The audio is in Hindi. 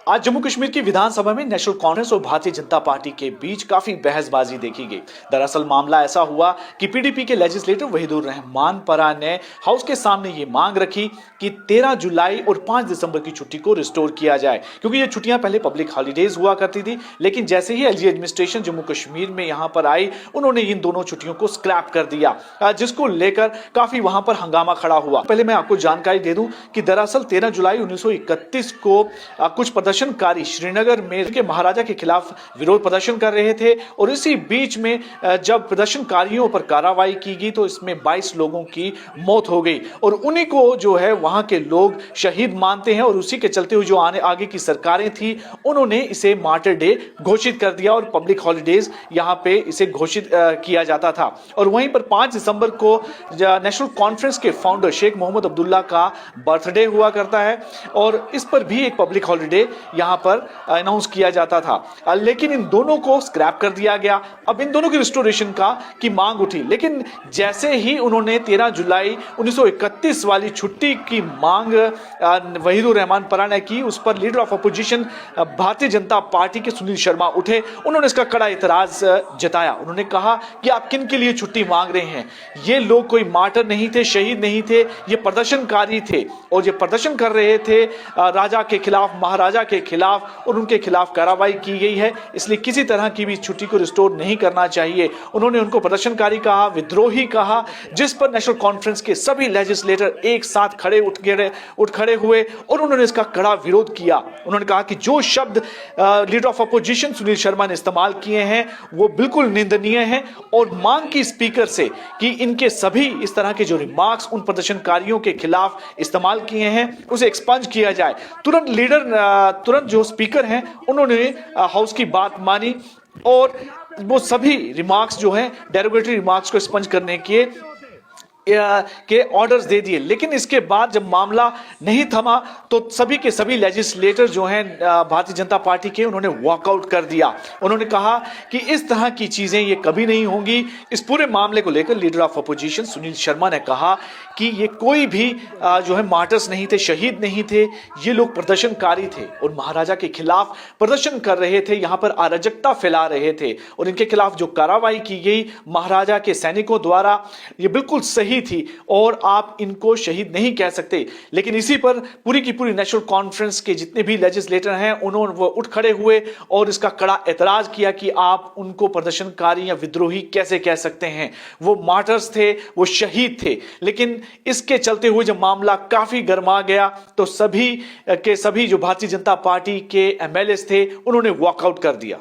आज जम्मू कश्मीर की विधानसभा में नेशनल कांफ्रेंस और भारतीय जनता पार्टी के बीच काफी बहसबाजी देखी गई। दरअसल मामला ऐसा हुआ कि पीडीपी के लेजिस्लेटर वहीदुर रहमान परा ने हाउस के सामने ये मांग रखी कि 13 जुलाई और 5 दिसंबर की छुट्टी को रिस्टोर किया जाए, क्योंकि ये छुट्टियां पहले पब्लिक हॉलीडेज हुआ करती थी। लेकिन जैसे ही एलजी एडमिनिस्ट्रेशन जम्मू कश्मीर में यहां पर आई, उन्होंने इन दोनों छुट्टियों को स्क्रैप कर दिया, जिसको लेकर काफी वहां पर हंगामा खड़ा हुआ। पहले मैं आपको जानकारी दे दूं कि दरअसल 13 जुलाई 1931 को कुछ प्रदर्शनकारी श्रीनगर में के महाराजा के खिलाफ विरोध प्रदर्शन कर रहे थे और इसी बीच में जब प्रदर्शनकारियों पर कार्रवाई की गई तो इसमें 22 लोगों की मौत हो गई और उन्हीं को जो है वहां के लोग शहीद मानते हैं और उसी के चलते हुए जो आगे की सरकारें थी उन्होंने इसे मार्टर डे घोषित कर दिया और पब्लिक हॉलीडेज यहां पे इसे घोषित किया जाता था। और वहीं पर 5 दिसंबर को नेशनल कॉन्फ्रेंस के फाउंडर शेख मोहम्मद अब्दुल्ला का बर्थडे हुआ करता है और इस पर भी एक पब्लिक हॉलीडे यहां पर अनाउंस किया जाता था। लेकिन इन दोनों को स्क्रैप कर दिया गया। अब इन दोनों की रिस्टोरेशन की मांग उठी, लेकिन जैसे ही उन्होंने 13 जुलाई 1931 वाली छुट्टी की मांग वहीदुर रहमान परा ने की, उस पर leader of opposition Bharatiya Janata party के सुनील शर्मा उठे। उन्होंने इसका कड़ा इतराज जताया। उन्होंने कहा कि आप किन के लिए छुट्टी मांग रहे हैं? ये लोग कोई मार्टर नहीं थे, शहीद नहीं थे, ये प्रदर्शनकारी थे और ये प्रदर्शन कर रहे थे राजा के खिलाफ, महाराजा के खिलाफ, और उनके खिलाफ कार्रवाई की गई है, इसलिए किसी तरह की भी छुट्टी को रिस्टोर नहीं करना चाहिए। उन्होंने उनको प्रदर्शनकारी कहा, विद्रोही कहा, जिस पर नेशनल कॉन्फ्रेंस के सभी लेजिस्लेटर एक साथ उठ खड़े हुए और उन्होंने इसका कड़ा विरोध किया। उन्होंने कहा कि जो शब्द leader of opposition Sunil Sharma ने इस्तेमाल किए हैं वो बिल्कुल निंदनीय है और मांग की स्पीकर से कि इनके सभी इस तरह के जो रिमार्क्स उन प्रदर्शनकारियों के खिलाफ इस्तेमाल किए हैं उसे एक्सपंज किया जाए। तुरंत जो स्पीकर हैं उन्होंने हाउस की बात मानी और वो सभी रिमार्क्स जो हैं डेरोगेटरी रिमार्क्स को एक्सपंज करने के ऑर्डर्स दे दिए। लेकिन इसके बाद जब मामला नहीं थमा तो सभी के सभी लेजिस्लेटर जो हैं भारतीय जनता पार्टी के, उन्होंने वॉकआउट कर दिया। उन्होंने कहा कि इस तरह की चीजें ये कभी नहीं होंगी। इस पूरे मामले को लेकर leader of opposition Sunil Sharma ने कहा कि ये कोई भी जो है मार्टर्स नहीं थे, शहीद नहीं थे, ये लोग प्रदर्शनकारी थे और महाराजा के खिलाफ प्रदर्शन कर रहे थे, यहां पर अराजकता फैला रहे थे और इनके खिलाफ जो कार्रवाई की गई महाराजा के सैनिकों द्वारा ये बिल्कुल सही थी और आप इनको शहीद नहीं कह सकते। लेकिन इसी पर पूरी की पूरी नेशनल कॉन्फ्रेंस के जितने भी लेजिस्लेटर हैं उन्होंने वो उठ खड़े हुए और इसका कड़ा एतराज किया कि आप उनको प्रदर्शनकारी या विद्रोही कैसे कह सकते हैं? वो मार्टर्स थे, वो शहीद थे। लेकिन इसके चलते हुए जब मामला काफी गर्मा गया तो सभी के सभी जो भारतीय जनता पार्टी के एमएलए थे उन्होंने वॉकआउट कर दिया।